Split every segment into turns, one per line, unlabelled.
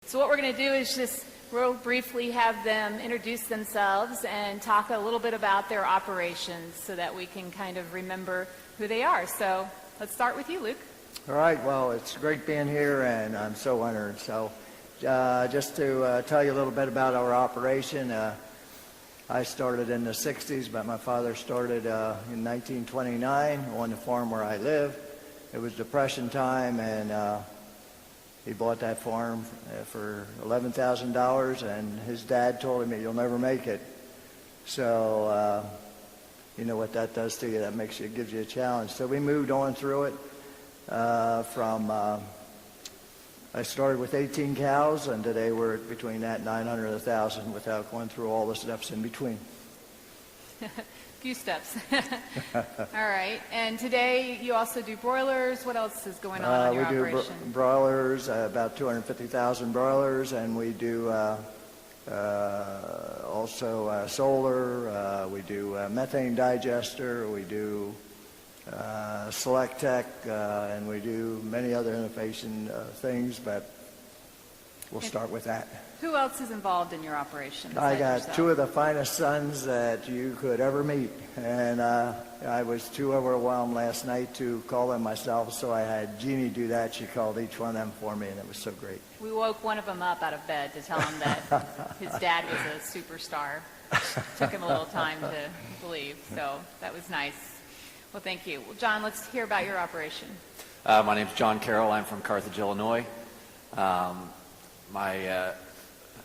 So what we're going to do is just real briefly have them introduce themselves and talk a little bit about their operations so that we can kind of remember who they are. So let's start with you, Luke.
All right, well, it's great being here, and I'm so honored. So just to tell you a little bit about our operation, I started in the 60s, but my father started in 1929 on the farm where I live. It was Depression time, and he bought that farm for $11,000, and his dad told him, "You'll never make it." So you know what that does to you. That gives you a challenge. So we moved on through it. I started with 18 cows, and today we're between that 900 and 1,000 without going through all the steps in between.
Few steps. All right. And today you also do broilers. What else is going on in your operation?
We do broilers, about 250,000 broilers, and we do also solar. We do methane digester. We do Select Tech, and we do many other innovation things, but we'll start with that.
Who else is involved in your operation?
I got
yourself?
two of the finest sons that you could ever meet, and I was too overwhelmed last night to call them myself, so I had Jeannie do that. She called each one of them for me, and it was so great.
We woke one of them up out of bed to tell him that his dad was a superstar. Took him a little time to believe, so that was nice. Well, thank you. Well, John, let's hear about your operation.
My name's John Carrol. I'm from Carthage, Illinois.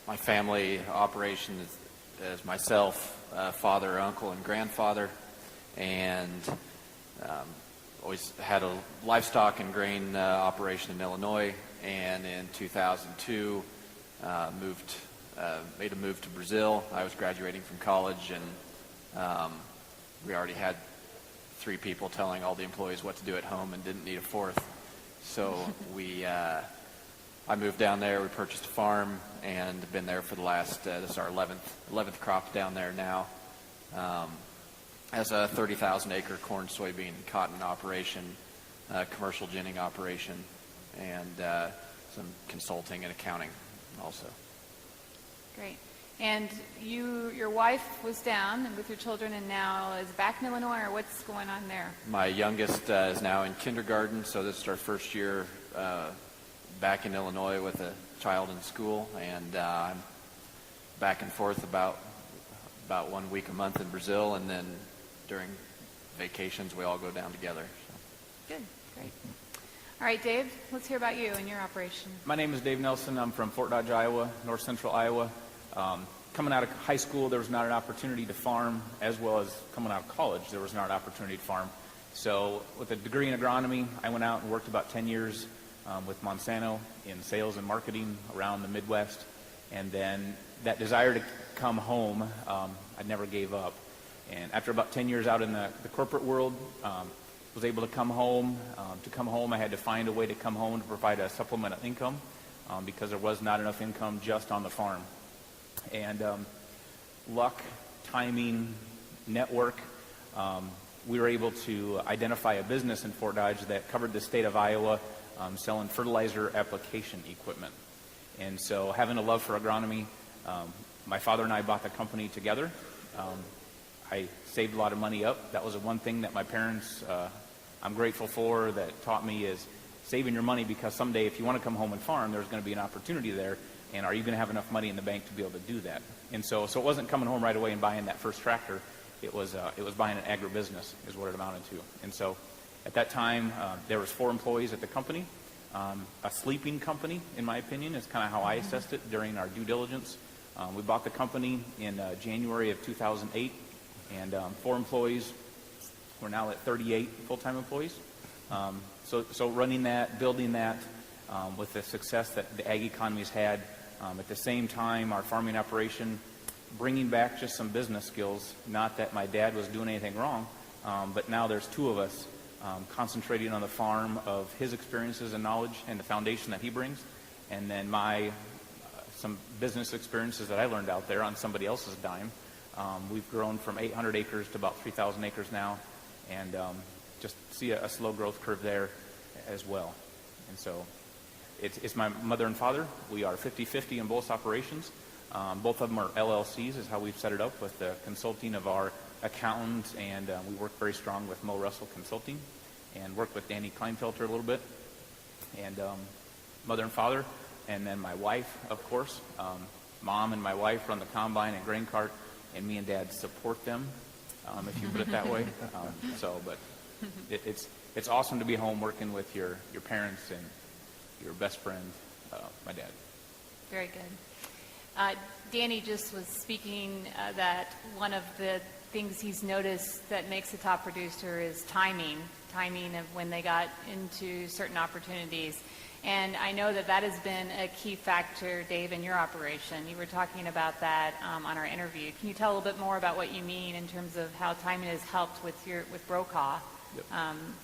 My family operation is myself, father, uncle, and grandfather, and always had a livestock and grain operation in Illinois. And in 2002, made a move to Brazil. I was graduating from college, and we already had 3 people telling all the employees what to do at home and didn't need a 4th. So I moved down there. We purchased a farm and been there for the last, this is our 11th crop down there now. As a 30,000 acre corn, soybean, and cotton operation, commercial ginning operation, and some consulting and accounting also.
Great. And your wife was down with your children and now is back in Illinois, or what's going on there?
My youngest is now in kindergarten, so this is our first year back in Illinois with a child in school, and I'm back and forth about 1 week a month in Brazil, and then during vacations we all go down together. So.
Good, great. All right, Dave, let's hear about you and your operation.
My name is Dave Nelson. I'm from Fort Dodge, Iowa, north central Iowa. Coming out of high school, there was not an opportunity to farm, as well as coming out of college, there was not an opportunity to farm. So with a degree in agronomy, I went out and worked about 10 years with Monsanto in sales and marketing around the Midwest. And then that desire to come home, I never gave up. And after about 10 years out in the corporate world, was able to come home. I had to find a way to come home to provide a supplement of income because there was not enough income just on the farm. And luck, timing, network, we were able to identify a business in Fort Dodge that covered the state of Iowa selling fertilizer application equipment. And so having a love for agronomy, my father and I bought the company together. I saved a lot of money up. That was the one thing that my parents, I'm grateful for, that taught me is saving your money, because someday if you want to come home and farm, there's going to be an opportunity there. And are you going to have enough money in the bank to be able to do that? And so it wasn't coming home right away and buying that first tractor. It was buying an agribusiness is what it amounted to. And so at that time, there was 4 employees at the company. A sleeping company, in my opinion, is kind of how I assessed it during our due diligence. We bought the company in January of 2008, and 4 employees. We're now at 38 full-time employees. So running that, building that, with the success that the ag economy's had. At the same time, our farming operation, bringing back just some business skills. Not that my dad was doing anything wrong, but now there's 2 of us concentrating on the farm of his experiences and knowledge and the foundation that he brings, and then some business experiences that I learned out there on somebody else's dime. We've grown from 800 acres to about 3,000 acres now, and just see a slow growth curve there as well. And so It's my mother and father. We are 50-50 in both operations. Both of them are LLCs is how we've set it up with the consulting of our accountant, and we work very strong with Mo Russell Consulting and work with Danny Kleinfelter a little bit. And mother and father, and then my wife, of course. Mom and my wife run the combine and grain cart, and me and Dad support them, if you put it that way. But it's awesome to be home working with your parents and your best friend, my dad.
Very good. Danny just was speaking that one of the things he's noticed that makes a top producer is timing of when they got into certain opportunities. And I know that has been a key factor, Dave, in your operation. You were talking about that on our interview. Can you tell a little bit more about what you mean in terms of how timing has helped with Brokaw?
Yep.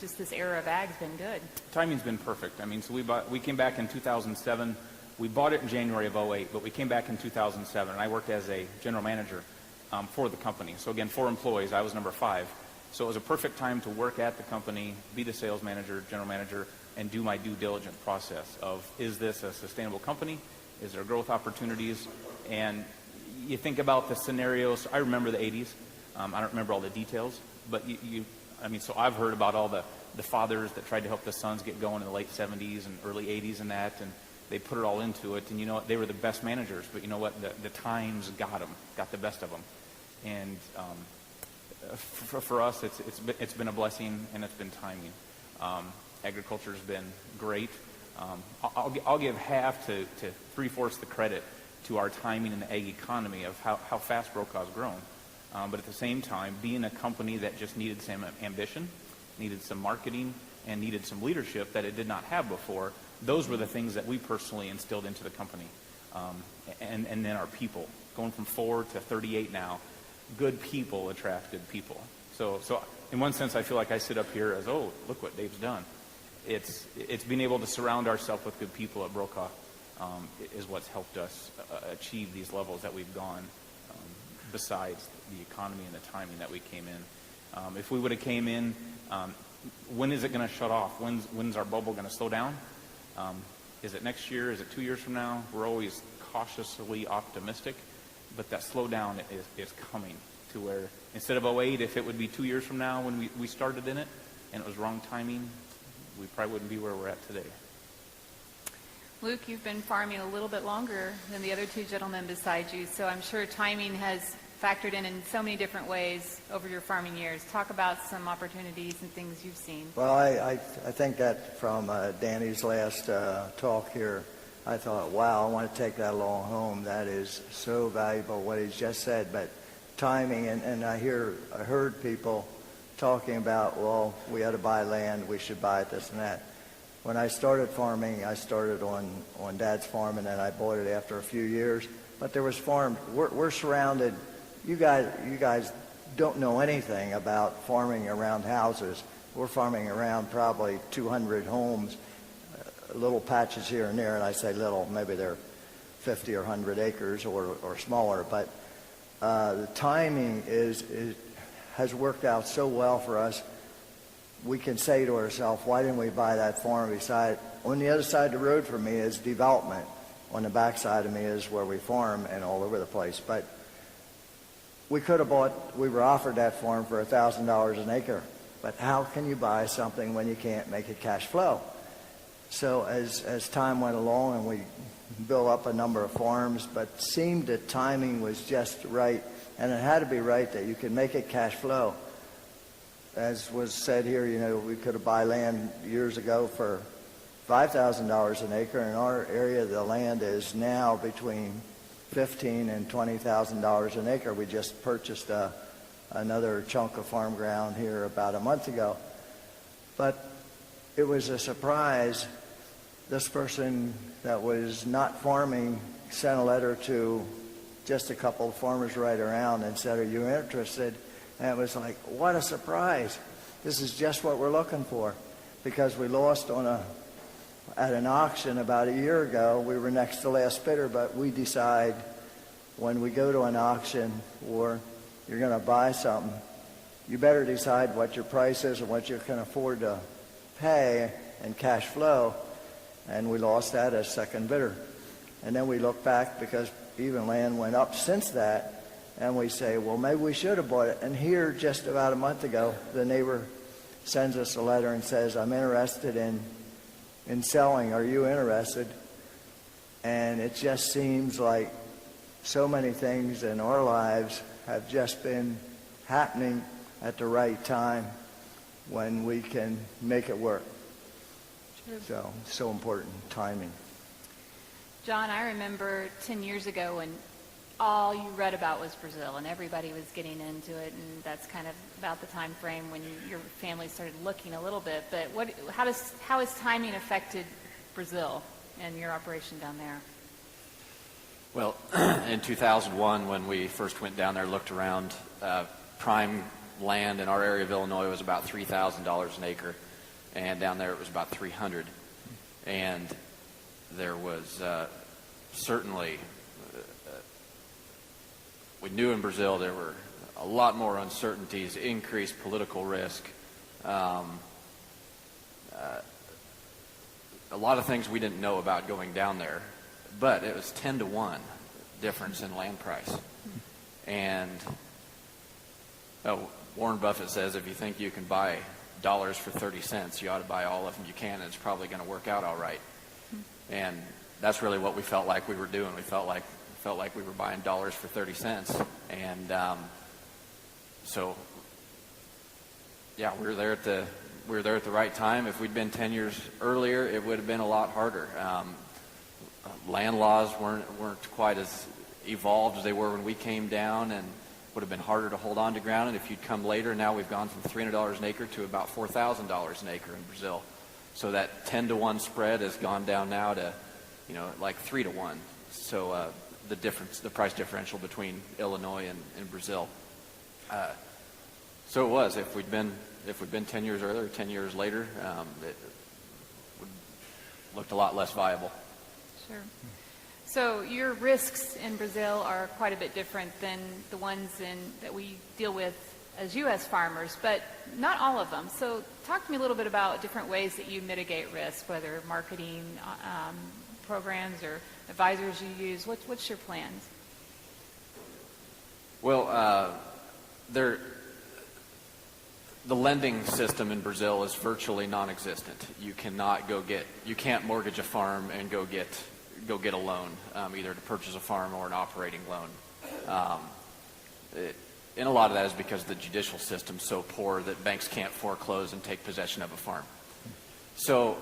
Just this era of ag's been good.
Timing's been perfect. I mean, so we came back in 2007. We bought it in January of 2008, but we came back in 2007, and I worked as a general manager for the company. So again, 4 employees. I was number 5. So it was a perfect time to work at the company, be the sales manager, general manager, and do my due diligence process of, is this a sustainable company? Is there growth opportunities? And you think about the scenarios. I remember the 80s. I don't remember all the details, but so I've heard about all the fathers that tried to help the sons get going in the late 70s and early 80s and that, and they put it all into it. And you know what? They were the best managers, but you know what? The times got the best of them. And for us, it's been a blessing, and it's been timing. Agriculture's been great. I'll give half to 3/4 the credit to our timing in the ag economy of how fast Brokaw's grown. But at the same time, being a company that just needed some ambition, needed some marketing, and needed some leadership that it did not have before, those were the things that we personally instilled into the company. And then our people, going from 4 to 38 now, good people attract good people. So in one sense, I feel like I sit up here as, oh, look what Dave's done. It's being able to surround ourselves with good people at Brokaw is what's helped us achieve these levels that we've gone, besides the economy and the timing that we came in. If we would have came in, when is it going to shut off? When's our bubble going to slow down? Is it next year? Is it 2 years from now? We're always cautiously optimistic, but that slowdown is coming to where instead of 2008, if it would be 2 years from now when we started in it and it was wrong timing, we probably wouldn't be where we're at today.
Luke, you've been farming a little bit longer than the other 2 gentlemen beside you, so I'm sure timing has factored in so many different ways over your farming years. Talk about some opportunities and things you've seen.
Well, I think that from Danny's last talk here, I thought, wow, I want to take that along home. That is so valuable, what he's just said. But timing, and I heard people talking about, well, we had to buy land, we should buy it, this and that. When I started farming, I started on Dad's farm, and then I bought it after a few years. But there was farms. We're surrounded. You guys don't know anything about farming around houses. We're farming around probably 200 homes, little patches here and there, and I say little, maybe they're 50 or 100 acres or smaller. But the timing has worked out so well for us. We can say to ourselves, why didn't we buy that farm beside? On the other side of the road from me is development. On the back side of me is where we farm and all over the place. But we were offered that farm for $1,000 an acre. But how can you buy something when you can't make it cash flow? So as time went along and we built up a number of farms, but seemed that timing was just right. And it had to be right that you could make it cash flow. As was said here, we could have bought land years ago for $5,000 an acre. In our area, the land is now between $15,000 and $20,000 an acre. We just purchased another chunk of farm ground here about a month ago. But it was a surprise. This person that was not farming sent a letter to just a couple of farmers right around and said, are you interested? And it was like, what a surprise. This is just what we're looking for. Because we lost at an auction about a year ago. We were next to last bidder, but we decide when we go to an auction or you're going to buy something, you better decide what your price is and what you can afford to pay and cash flow. and we lost that as second bidder. And then we look back because even land went up since that, and we say, well, maybe we should have bought it. And here, just about a month ago, the neighbor sends us a letter and says, I'm interested in selling. Are you interested? And it just seems like so many things in our lives have just been happening at the right time when we can make it work.
True.
So important, timing.
John, I remember 10 years ago when all you read about was Brazil, and everybody was getting into it, and that's kind of about the time frame when your family started looking a little bit. But how has timing affected Brazil and your operation down there?
Well, in 2001, when we first went down there, looked around, prime land in our area of Illinois was about $3,000 an acre, and down there it was about $300. And there was certainly, we knew in Brazil there were a lot more uncertainties, increased political risk, a lot of things we didn't know about going down there. But it was 10 to 1 difference in land price. And Warren Buffett says if you think you can buy dollars for 30 cents, you ought to buy all of them you can, and it's probably going to work out all right. And that's really what we felt like we were doing. We felt like we were buying dollars for 30 cents. And so, yeah, we were there at the right time. If we'd been 10 years earlier, it would have been a lot harder. Land laws weren't quite as evolved as they were when we came down, and would have been harder to hold on to ground. And if you'd come later, now we've gone from $300 an acre to about $4,000 an acre in Brazil. So that 10 to 1 spread has gone down now to, like 3 to 1. So the price differential between Illinois and Brazil. So it was. If we'd been 10 years earlier, 10 years later, it would looked a lot less viable.
Sure. So your risks in Brazil are quite a bit different than the ones that we deal with as U.S. farmers, but not all of them. So talk to me a little bit about different ways that you mitigate risk, whether marketing programs or advisors you use. What's your plans?
Well, the lending system in Brazil is virtually non-existent. You can't mortgage a farm and go get a loan, either to purchase a farm or an operating loan. And a lot of that is because the judicial system's so poor that banks can't foreclose and take possession of a farm. So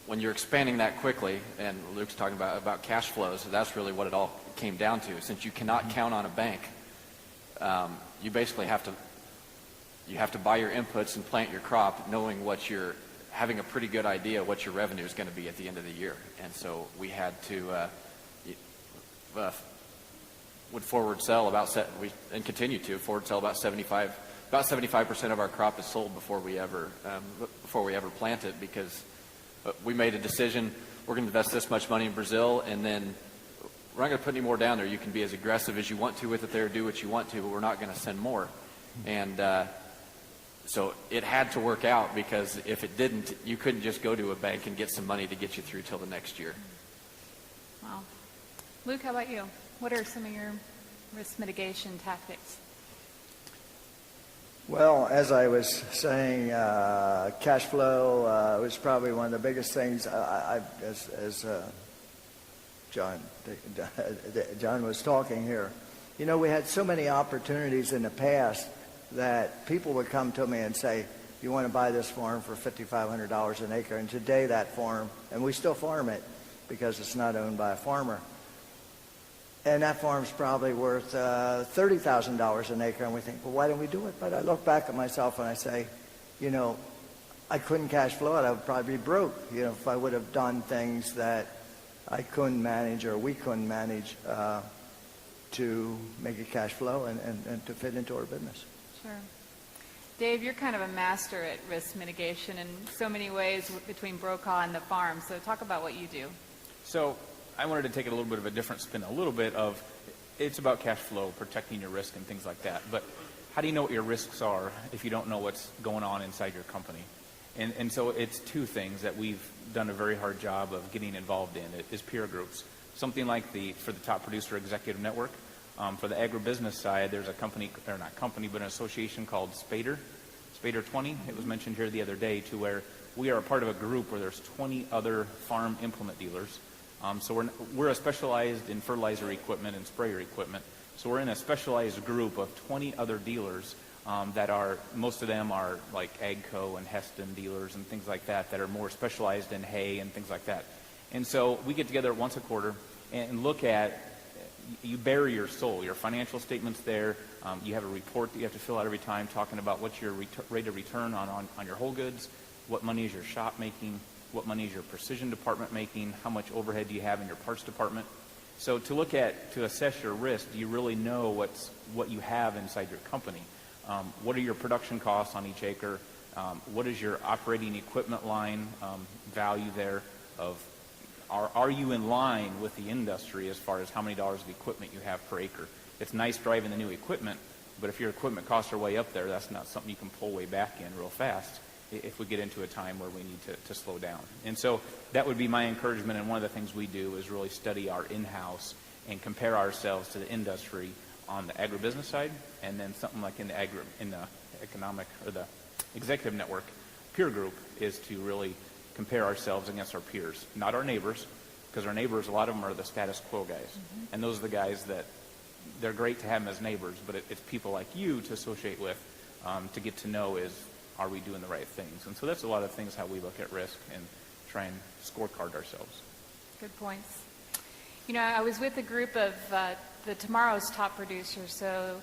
when you're expanding that quickly, and Luke's talking about cash flows, that's really what it all came down to. Since you cannot count on a bank, you basically have to buy your inputs and plant your crop knowing having a pretty good idea what your revenue is going to be at the end of the year. And so we had to would forward sell and continue to forward sell about 75% of our crop is sold before we ever plant it, because we made a decision, we're going to invest this much money in Brazil, and then we're not going to put any more down there. You can be as aggressive as you want to with it there, do what you want to, but we're not going to send more. And so it had to work out, because if it didn't, you couldn't just go to a bank and get some money to get you through till the next year.
Wow. Luke, how about you? What are some of your risk mitigation tactics?
Well, as I was saying, cash flow was probably one of the biggest things. As John was talking here, we had so many opportunities in the past that people would come to me and say, you want to buy this farm for $5,500 an acre. And today that farm, and we still farm it because it's not owned by a farmer, and that farm's probably worth $30,000 an acre. And we think, well, why don't we do it? But I look back at myself and I say, I couldn't cash flow it. I would probably be broke, if I would have done things that I couldn't manage or we couldn't manage to make it cash flow and to fit into our business.
Sure. Dave, you're kind of a master at risk mitigation in so many ways between Brokaw and the farm. So talk about what you do.
So I wanted to take it a little bit of a different spin, a little bit of, it's about cash flow, protecting your risk and things like that. But how do you know what your risks are if you don't know what's going on inside your company? And so it's two things that we've done a very hard job of getting involved in, is peer groups. Something like for the Top Producer Executive Network. For the agribusiness side, there's a company, or not company, but an association called Spader 20. It was mentioned here the other day, to where we are a part of a group where there's 20 other farm implement dealers. So we're specialized in fertilizer equipment and sprayer equipment. So we're in a specialized group of 20 other dealers that are, most of them are like AGCO and Heston dealers and things like that are more specialized in hay and things like that. And so we get together once a quarter and look at, you bury your soul, your financial statements there. You have a report that you have to fill out every time talking about what's your rate of return on your whole goods, what money is your shop making, what money is your precision department making, how much overhead do you have in your parts department. So to assess your risk, do you really know what you have inside your company? What are your production costs on each acre? What is your operating equipment line value there? Are you in line with the industry as far as how many dollars of equipment you have per acre? It's nice driving the new equipment, but if your equipment costs are way up there, that's not something you can pull way back in real fast if we get into a time where we need to slow down. And so that would be my encouragement, and one of the things we do is really study our in-house and compare ourselves to the industry on the agribusiness side, and then something like in the economic or the executive network peer group is to really compare ourselves against our peers, not our neighbors, because our neighbors, a lot of them are the status quo guys. Mm-hmm. And those are the guys that they're great to have them as neighbors, but it's people like you to associate with, to get to know are we doing the right things? And so that's a lot of things how we look at risk and try and scorecard ourselves.
Good points. I was with a group of the tomorrow's top producers, so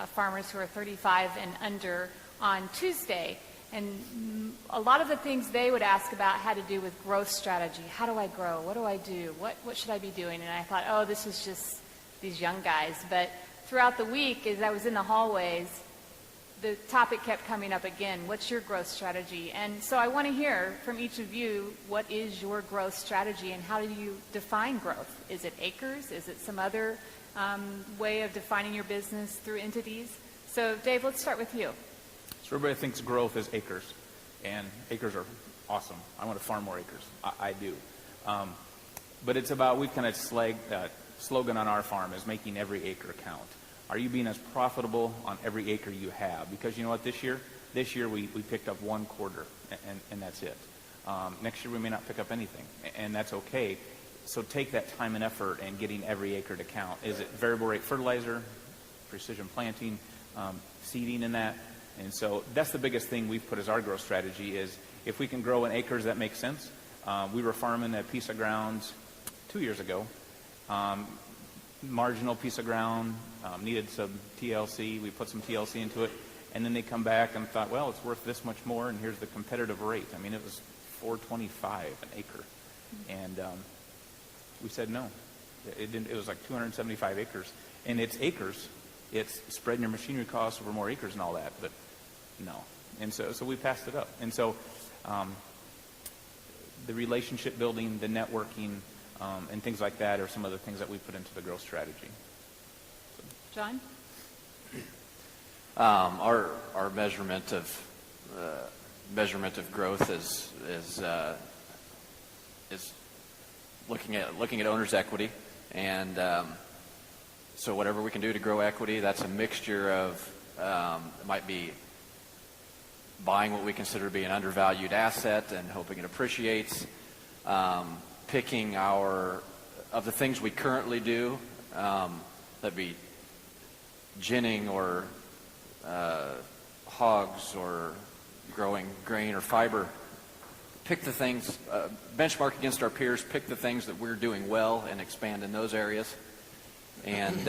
farmers who are 35 and under, on Tuesday. And a lot of the things they would ask about had to do with growth strategy. How do I grow? What do I do? What should I be doing? And I thought, oh, this is just these young guys. But throughout the week, as I was in the hallways, the topic kept coming up again. What's your growth strategy? And so I want to hear from each of you, what is your growth strategy and how do you define growth? Is it acres? Is it some other way of defining your business through entities? So Dave, let's start with you.
So everybody thinks growth is acres, and acres are awesome. I want to farm more acres. I do. But it's about, we've kind of slogan on our farm is making every acre count. Are you being as profitable on every acre you have? Because you know what, this year we picked up 1 quarter, and that's it. Next year we may not pick up anything, and that's okay. So take that time and effort in getting every acre to count. Is it variable rate fertilizer, precision planting, seeding in that? And so that's the biggest thing we've put as our growth strategy is if we can grow in acres, that makes sense. We were farming a piece of ground 2 years ago. Marginal piece of ground, needed some TLC. We put some TLC into it, and then they come back and thought, well, it's worth this much more, and here's the competitive rate. I mean, it was $4.25 an acre, and we said no. It was like 275 acres, and it's acres. It's spreading your machinery costs over more acres and all that, but no. And so we passed it up. And so the relationship building, the networking, and things like that are some of the things that we put into the growth strategy.
John?
Our measurement of growth is looking at owner's equity, and so whatever we can do to grow equity, that's a mixture of it might be buying what we consider to be an undervalued asset and hoping it appreciates. Picking of the things we currently do, that'd be ginning or hogs or growing grain or fiber. Pick the things, benchmark against our peers, pick the things that we're doing well and expand in those areas. And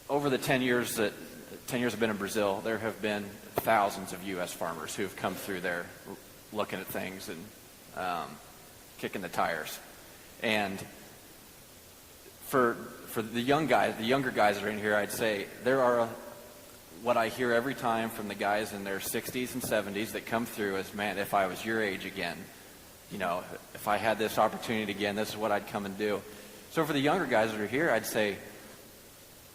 over the 10 years I've been in Brazil, there have been thousands of U.S. farmers who have come through there looking at things and kicking the tires. And for the younger guys that are in here, I'd say there are what I hear every time from the guys in their 60s and 70s that come through is, man, if I was your age again, if I had this opportunity again, this is what I'd come and do. So for the younger guys that are here, I'd say,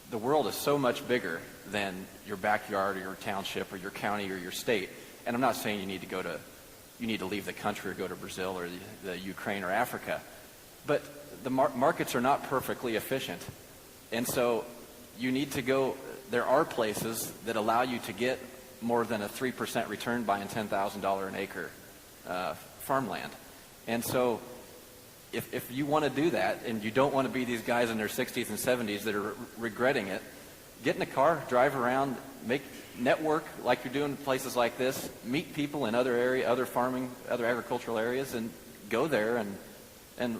the world is so much bigger than your backyard or your township or your county or your state. And I'm not saying you need to leave the country or go to Brazil or the Ukraine or Africa, but the markets are not perfectly efficient. And so you need to go, there are places that allow you to get more than a 3% return buying $10,000 an acre farmland. And so if you want to do that and you don't want to be these guys in their 60s and 70s that are regretting it, get in a car, drive around, network like you're doing in places like this, meet people in other farming, other agricultural areas, and go there and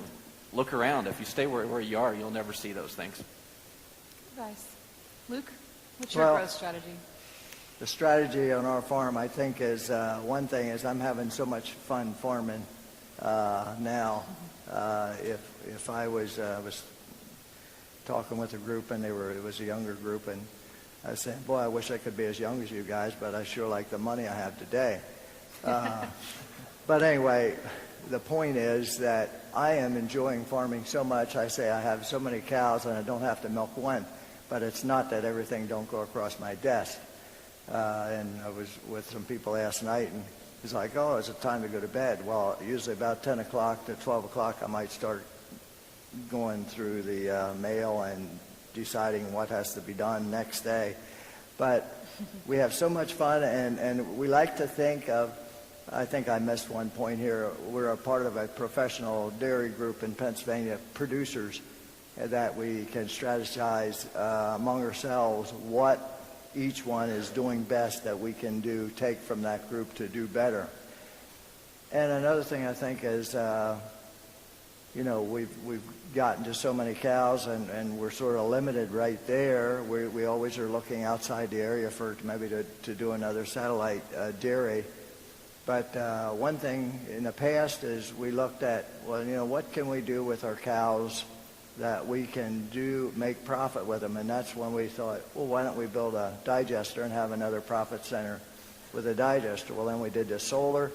look around. If you stay where you are, you'll never see those things.
Nice. Luke, what's your growth strategy?
The strategy on our farm, I think, is one thing is I'm having so much fun farming now. If I was talking with a group and it was a younger group, and I was saying, boy, I wish I could be as young as you guys, but I sure like the money I have today. But anyway, the point is that I am enjoying farming so much. I say I have so many cows and I don't have to milk one, but it's not that everything don't go across my desk. And I was with some people last night, and it's like, oh, is it time to go to bed? Well, usually about 10 o'clock to 12 o'clock, I might start going through the mail and deciding what has to be done next day. But we have so much fun, and we like to think of, I think I missed one point here, we're a part of a professional dairy group in Pennsylvania, producers, that we can strategize among ourselves what each one is doing best that we can take from that group to do better. And another thing I think is, we've gotten to so many cows, and we're sort of limited right there. We always are looking outside the area for maybe to do another satellite dairy. But one thing in the past is we looked at, what can we do with our cows that we can make profit with them? And that's when we thought, well, why don't we build a digester and have another profit center with a digester? Well, then we did the solar,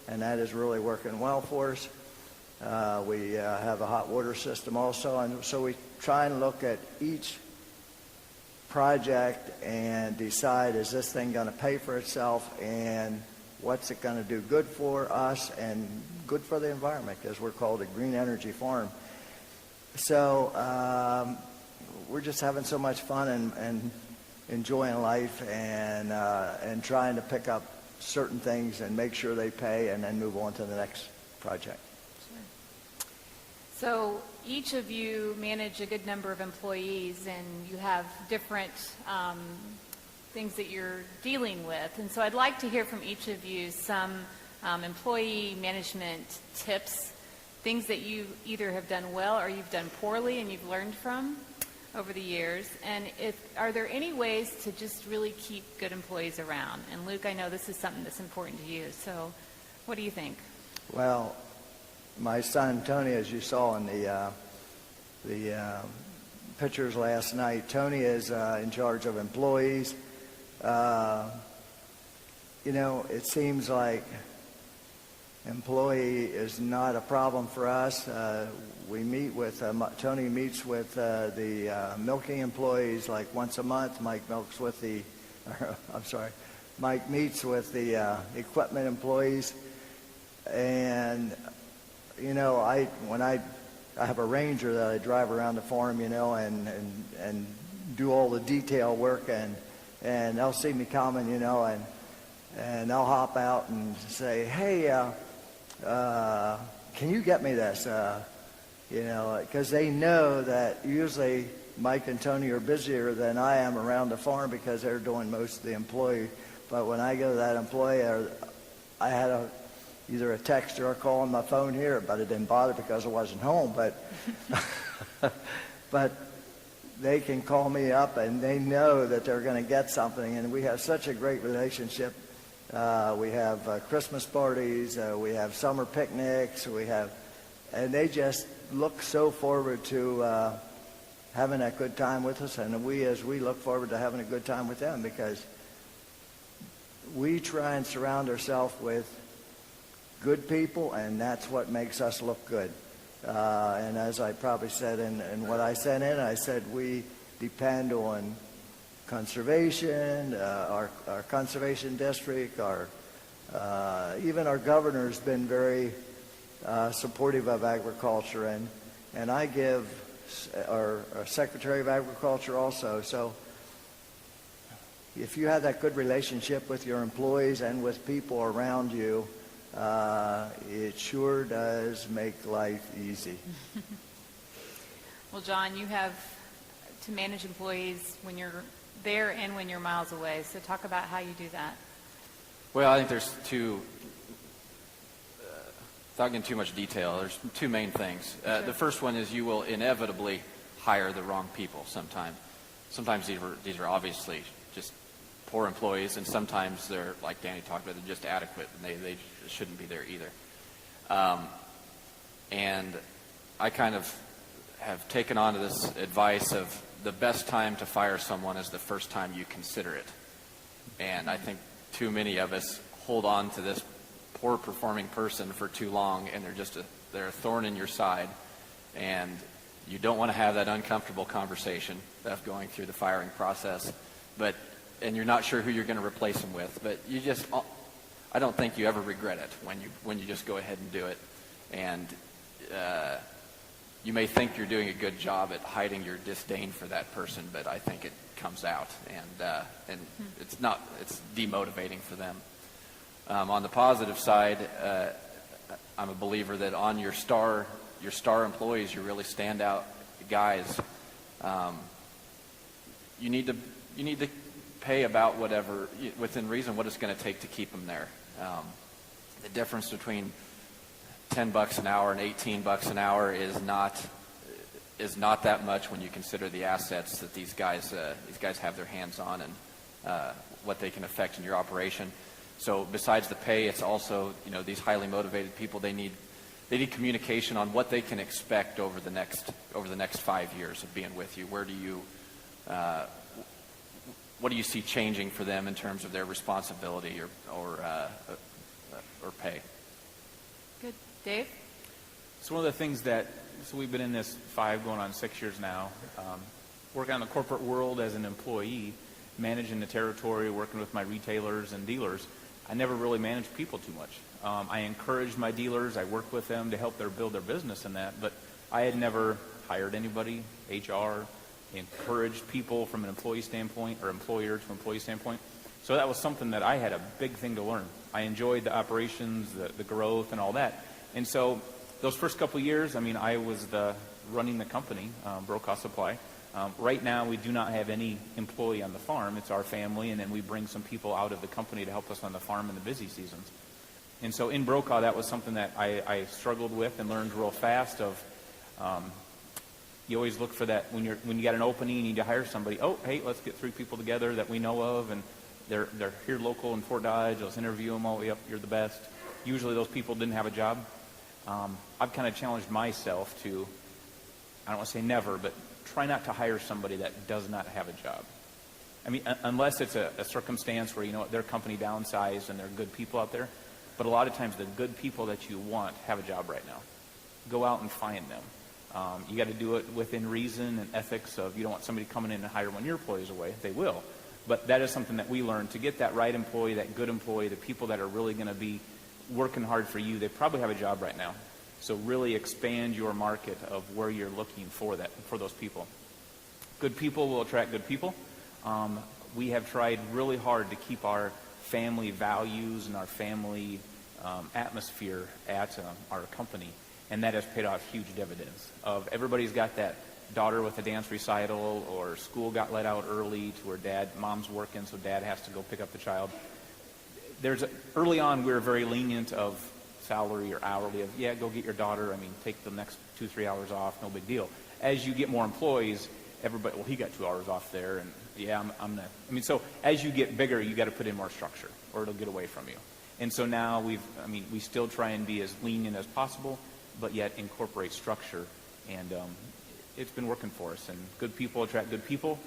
and that is really working well for us. We have a hot water system also, and so we try and look at each project and decide, is this thing going to pay for itself, and what's it going to do good for us and good for the environment, because we're called a green energy farm. So we're just having so much fun and enjoying life and trying to pick up certain things and make sure they pay and then move on to the next project.
Sure. So each of you manage a good number of employees, and you have different things that you're dealing with. And so I'd like to hear from each of you some employee management tips, things that you either have done well or you've done poorly and you've learned from over the years. And are there any ways to just really keep good employees around? And Luke, I know this is something that's important to you, so what do you think?
Well, my son Tony, as you saw in the pictures last night, Tony is in charge of employees. It seems like employee is not a problem for us. We meet with, Tony meets with the milking employees like once a month. Mike meets with the equipment employees. And, when I have a Ranger that I drive around the farm, and do all the detail work, and they'll see me coming, and they'll hop out and say, hey, can you get me this? Because they know that usually Mike and Tony are busier than I am around the farm because they're doing most of the employee. But when I go to that employee, I had either a text or a call on my phone here, but it didn't bother because I wasn't home. But they can call me up and they know that they're going to get something, and we have such a great relationship. We have Christmas parties, we have summer picnics, and they just look so forward to having that good time with us, and we look forward to having a good time with them, because we try and surround ourselves with good people, and that's what makes us look good. And as I probably said in what I sent in, I said we depend on conservation, our conservation district, even our governor's been very supportive of agriculture, and I give our Secretary of Agriculture also. So if you have that good relationship with your employees and with people around you, it sure does make life easy.
Well, John, you have to manage employees when you're there and when you're miles away. So talk about how you do that.
Well, I think there's without getting too much detail, there's two main things.
Sure.
The first one is you will inevitably hire the wrong people sometime. Sometimes these are obviously just poor employees, and sometimes they're, like Danny talked about, they're just adequate, and they shouldn't be there either. And I kind of have taken on to this advice of the best time to fire someone is the first time you consider it. And I think too many of us hold on to this poor performing person for too long, and they're a thorn in your side, and you don't want to have that uncomfortable conversation of going through the firing process, and you're not sure who you're going to replace them with, but I don't think you ever regret it when you just go ahead and do it. And you may think you're doing a good job at hiding your disdain for that person, but I think it comes out, and it's demotivating for them. On the positive side, I'm a believer that on your star employees, your really standout guys, you need to pay about whatever, within reason, what it's going to take to keep them there. The difference between $10 an hour and $18 an hour is not that much when you consider the assets that these guys have their hands on, and what they can affect in your operation. So besides the pay, it's also, these highly motivated people, they need communication on what they can expect over the next 5 years of being with you. What do you see changing for them in terms of their responsibility or pay?
Good. Dave?
So one of the things so we've been in this 5 going on 6 years now, working in the corporate world as an employee, managing the territory, working with my retailers and dealers. I never really managed people too much. I encouraged my dealers. I worked with them to help build their business in that, but I had never hired anybody, HR, encouraged people from an employee standpoint or employer to employee standpoint. So that was something that I had a big thing to learn. I enjoyed the operations, the growth, and all that. And so those first couple of years, I was running the company, Brokaw Supply. Right now, we do not have any employee on the farm. It's our family, and then we bring some people out of the company to help us on the farm in the busy seasons. And so in Brokaw, that was something that I struggled with and learned real fast of. You always look for that when you got an opening, you need to hire somebody. Oh, hey, let's get 3 people together that we know of, and they're here local in Fort Dodge. Let's interview them. Oh, yep, you're the best. Usually those people didn't have a job. I've kind of challenged myself to, I don't want to say never, but try not to hire somebody that does not have a job. Unless it's a circumstance where, their company downsized and there are good people out there. But a lot of times the good people that you want have a job right now. Go out and find them. You got to do it within reason and ethics of you don't want somebody coming in and hire one of your employees away. They will. But that is something that we learned. To get that right employee, that good employee, the people that are really going to be working hard for you, they probably have a job right now. So really expand your market of where you're looking for those people. Good people will attract good people. We have tried really hard to keep our family values and our family atmosphere at our company, and that has paid off huge dividends. Everybody's got that daughter with a dance recital, or school got let out early to where mom's working, so dad has to go pick up the child. Early on, we were very lenient of salary or hourly of, go get your daughter. Take the next 2-3 hours off, no big deal. As you get more employees, everybody, he got 2 hours off there, and I'm not. So as you get bigger, you got to put in more structure, or it'll get away from you. And so now we still try and be as lenient as possible, but yet incorporate structure, and it's been working for us. And good people attract good people.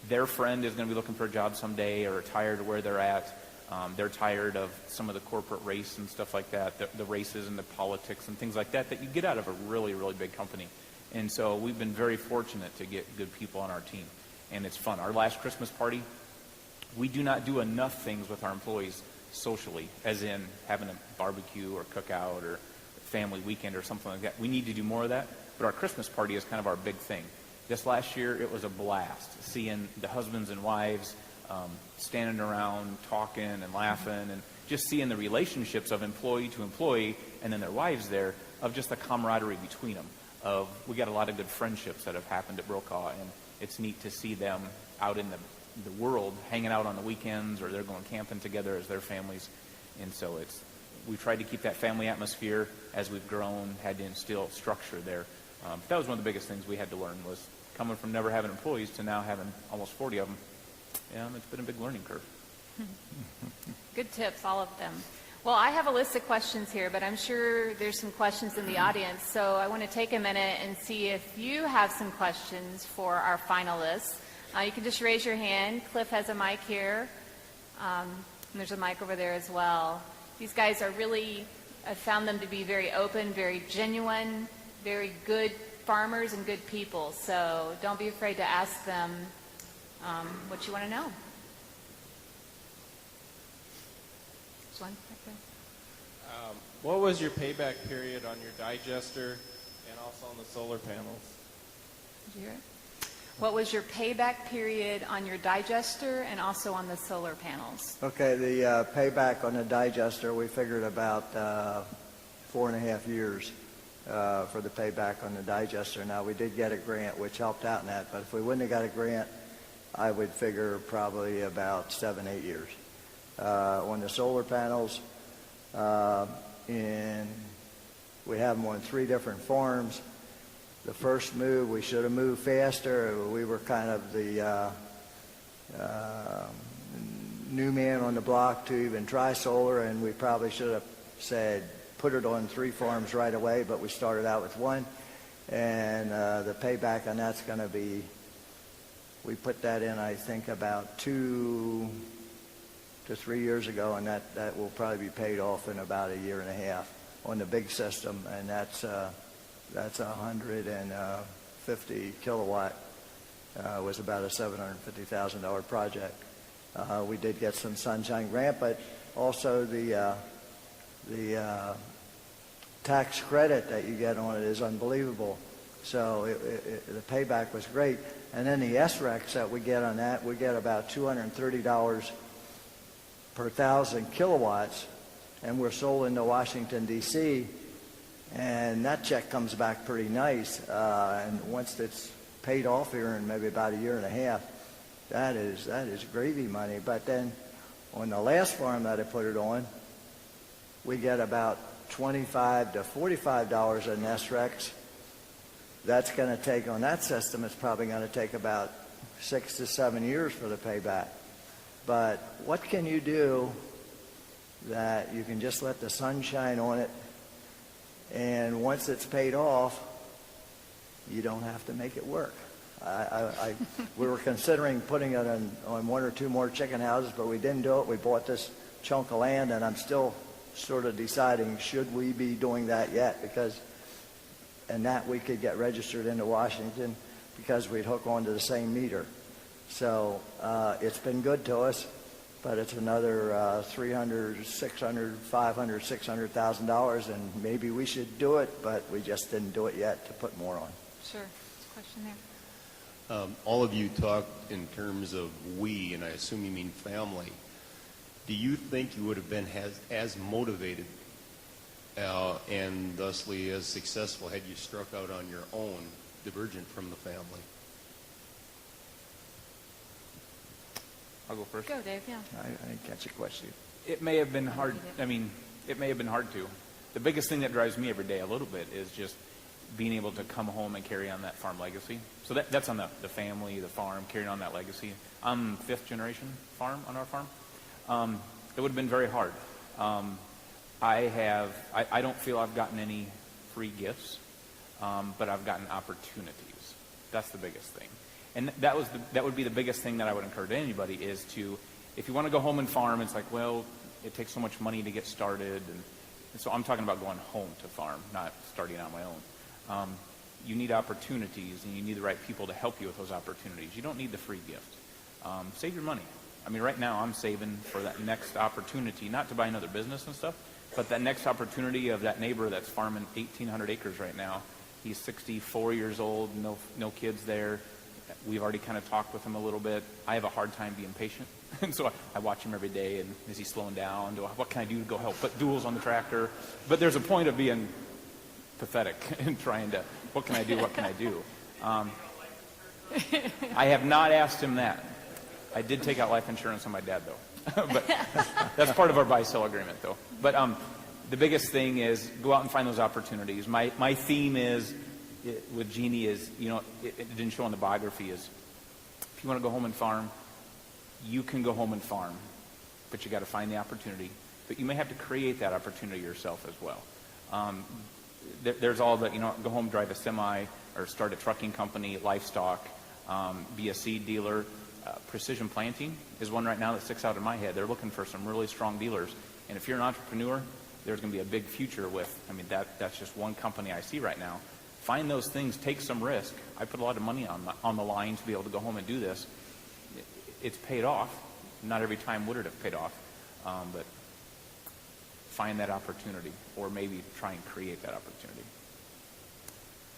Their friend is going to be looking for a job someday, or tired of where they're at. They're tired of some of the corporate race and stuff like that, the races and the politics and things like that you get out of a really, really big company. And so we've been very fortunate to get good people on our team. and it's fun. Our last Christmas party, we do not do enough things with our employees socially, as in having a barbecue or cookout or family weekend or something like that. We need to do more of that, but our Christmas party is kind of our big thing. This last year, it was a blast, seeing the husbands and wives standing around talking and laughing, and just seeing the relationships of employee to employee and then their wives there, of just the camaraderie between them. We got a lot of good friendships that have happened at Brokaw, and it's neat to see them out in the world, hanging out on the weekends, or they're going camping together as their families. And so we've tried to keep that family atmosphere as we've grown, had to instill structure there. But that was one of the biggest things we had to learn, was coming from never having employees to now having almost 40 of them. Yeah, it's been a big learning curve.
Good tips, all of them. Well, I have a list of questions here, but I'm sure there's some questions in the audience. So I want to take a minute and see if you have some questions for our finalists. You can just raise your hand. Cliff has a mic here. And there's a mic over there as well. These guys are really, I found them to be very open, very genuine, very good farmers and good people. So don't be afraid to ask them what you want to know. There's one right there.
What was your payback period on your digester and also on the solar panels?
Did you hear it? What was your payback period on your digester and also on the solar panels?
Okay, the payback on the digester, we figured about 4.5 years for the payback on the digester. Now, we did get a grant, which helped out in that, but if we wouldn't have got a grant, I would figure probably about 7-8 years. On the solar panels, we have them on 3 different farms. The first move, we should have moved faster. We were kind of the new man on the block to even try solar, and we probably should have said put it on 3 farms right away, but we started out with 1. And the payback on that's going to be, we put that in, I think, about 2 to 3 years ago, and that will probably be paid off in about 1.5 years on the big system, and that's 150 kilowatt. Was about a $750,000 project. We did get some sunshine grant, but also the tax credit that you get on it is unbelievable. So the payback was great. And then the SRECs that we get on that, we get about $230 per 1,000 kilowatts, and we're sold into Washington, D.C., and that check comes back pretty nice. And once it's paid off here in maybe about 1.5 years, that is gravy money. But then on the last farm that I put it on, we get about $25 to $45 in SRECs. That's going to take, on that system, it's probably going to take about 6 to 7 years for the payback. But what can you do that you can just let the sun shine on it, and once it's paid off, you don't have to make it work? We were considering putting it on 1 or 2 more chicken houses, but we didn't do it. We bought this chunk of land, and I'm still sort of deciding, should we be doing that yet? And that we could get registered into Washington because we'd hook onto the same meter. So it's been good to us, but it's another $300,000, $600,000, $500,000, $600,000, and maybe we should do it, but we just didn't do it yet to put more on.
Sure. There's a question there.
All of you talked in terms of we, and I assume you mean family. Do you think you would have been as motivated and thusly as successful had you struck out on your own, divergent from the family?
I'll go first.
Go, Dave, yeah.
I didn't catch your question.
It may have been hard. I mean, it may have been hard to. The biggest thing that drives me every day a little bit is just being able to come home and carry on that farm legacy. So that's on the family, the farm, carrying on that legacy. I'm 5th generation farm on our farm. It would have been very hard. I don't feel I've gotten any free gifts, but I've gotten opportunities. That's the biggest thing. And that would be the biggest thing that I would encourage anybody is to, if you want to go home and farm, it's like, well, it takes so much money to get started. And so I'm talking about going home to farm, not starting on my own. you need opportunities, and you need the right people to help you with those opportunities. You don't need the free gift. Save your money. I mean, right now I'm saving for that next opportunity, not to buy another business and stuff, but that next opportunity of that neighbor that's farming 1,800 acres right now. He's 64 years old, no kids there. We've already kind of talked with him a little bit. I have a hard time being patient, and so I watch him every day, and is he slowing down? What can I do to go help put duals on the tractor? But there's a point of being pathetic and trying to, what can I do, what can I do? I have not asked him that. I did take out life insurance on my dad, though. But that's part of our buy-sell agreement, though. But the biggest thing is go out and find those opportunities. My theme is, with Jeannie is, it didn't show in the biography, is if you want to go home and farm, you can go home and farm, but you got to find the opportunity. But you may have to create that opportunity yourself as well. There's all the, go home, drive a semi, or start a trucking company, livestock, be a seed dealer. Precision planting is one right now that sticks out in my head. They're looking for some really strong dealers. And if you're an entrepreneur, there's going to be a big future with, that's just one company I see right now. Find those things, take some risk. I put a lot of money on the line to be able to go home and do this. It's paid off. Not every time would it have paid off, but find that opportunity, or maybe try and create that opportunity.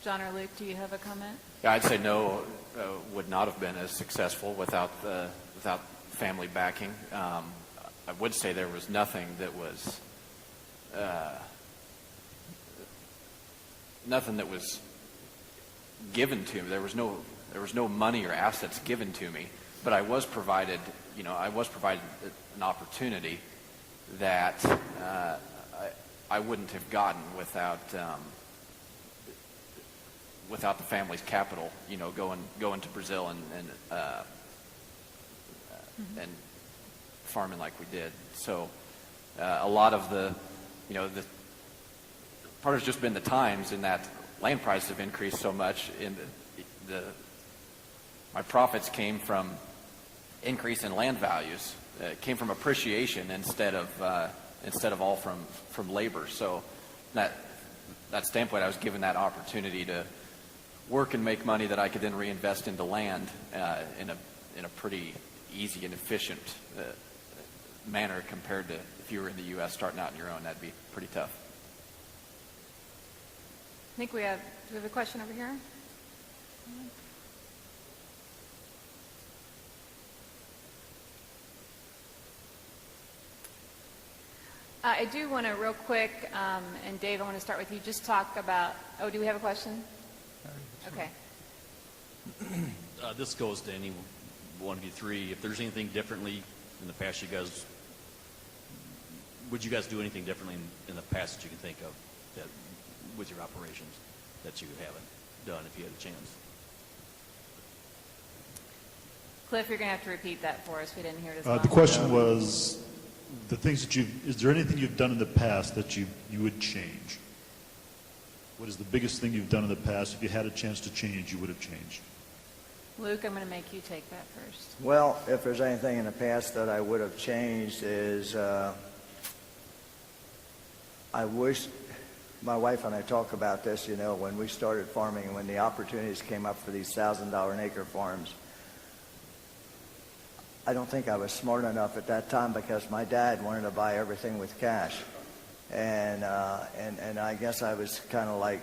John or Luke, do you have a comment?
Yeah, I'd say no, would not have been as successful without family backing. I would say there was nothing that was given to me. There was no money or assets given to me, but I was provided an opportunity that I wouldn't have gotten without the family's capital, going to Brazil and farming like we did. So a lot of the part has just been the times in that land prices have increased so much. My profits came from increase in land values. It came from appreciation instead of all from labor. So that standpoint, I was given that opportunity to work and make money that I could then reinvest into land in a pretty easy and efficient manner compared to if you were in the U.S. starting out on your own. That'd be pretty tough.
I think do we have a question over here? I do want to real quick, and Dave, I want to start with you, just talk about, do we have a question? Okay.
This goes to any one of you three. If there's anything differently in the past would you guys do anything differently in the past that you can think of that with your operations that you haven't done if you had a chance?
Cliff, you're going to have to repeat that for us. We didn't hear it as well.
The question was, the things that is there anything you've done in the past that you would change? What is the biggest thing you've done in the past? If you had a chance to change, you would have changed.
Luke, I'm going to make you take that first.
Well, if there's anything in the past that I would have changed is I wish, my wife and I talk about this, when we started farming and when the opportunities came up for these $1,000 an acre farms, I don't think I was smart enough at that time because my dad wanted to buy everything with cash. And I guess I was kind of like,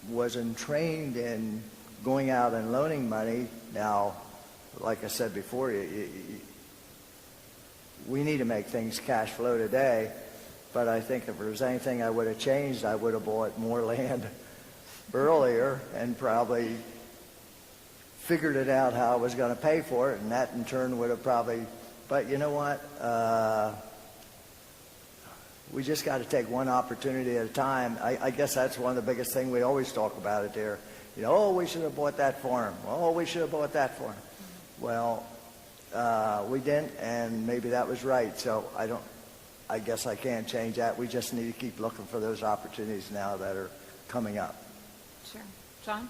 wasn't trained in going out and loaning money. Now, like I said before, we need to make things cash flow today. But I think if there was anything I would have changed, I would have bought more land earlier and probably figured it out how I was going to pay for it. And that in turn would have probably, but you know what? We just got to take one opportunity at a time. I guess that's one of the biggest things we always talk about it there. We should have bought that farm. Oh, we should have bought that farm. Well, we didn't, and maybe that was right. So I guess I can't change that. We just need to keep looking for those opportunities now that are coming up.
Sure. John?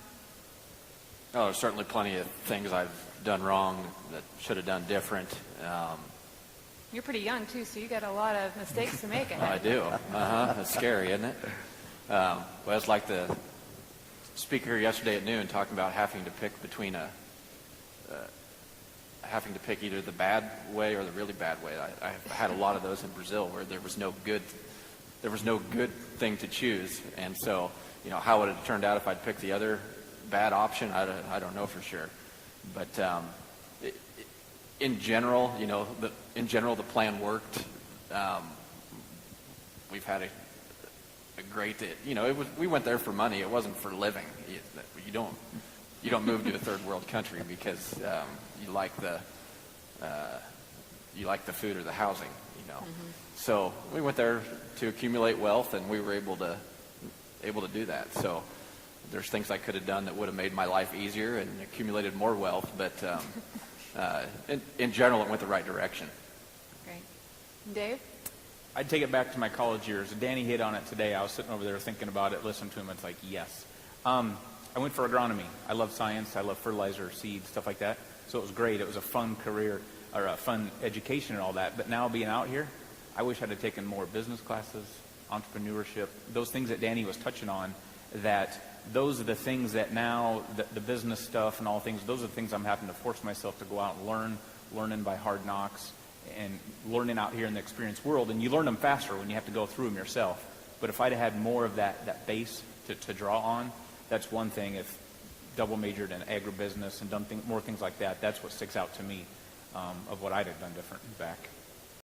Oh, there's certainly plenty of things I've done wrong that should have done different.
You're pretty young, too, so you got a lot of mistakes to make.
I do. That's scary, isn't it? Well, it's like the speaker here yesterday at noon talking about having to pick between having to pick either the bad way or the really bad way. I had a lot of those in Brazil where there was no good thing to choose, and so how would it have turned out if I'd picked the other bad option? I don't know for sure, but in general, the plan worked. We've had a great, we went there for money. It wasn't for living. You don't move to a third world country because you like the food or the housing, So we went there to accumulate wealth, and we were able to do that. So there's things I could have done that would have made my life easier and accumulated more wealth, but in general, it went the right direction.
Great. Dave?
I'd take it back to my college years. Danny hit on it today. I was sitting over there thinking about it, listening to him. It's like, yes. I went for agronomy. I love science. I love fertilizer, seeds, stuff like that. So it was great. It was a fun career, or a fun education and all that. But now being out here, I wish I'd have taken more business classes, entrepreneurship, those things that Danny was touching on, that those are the things that now, the business stuff and all things, those are the things I'm having to force myself to go out and learning by hard knocks and learning out here in the experienced world. And you learn them faster when you have to go through them yourself. But if I'd have had more of that base to draw on, that's one thing. If double majored in agribusiness and done more things like that, that's what sticks out to me of what I'd have done different back.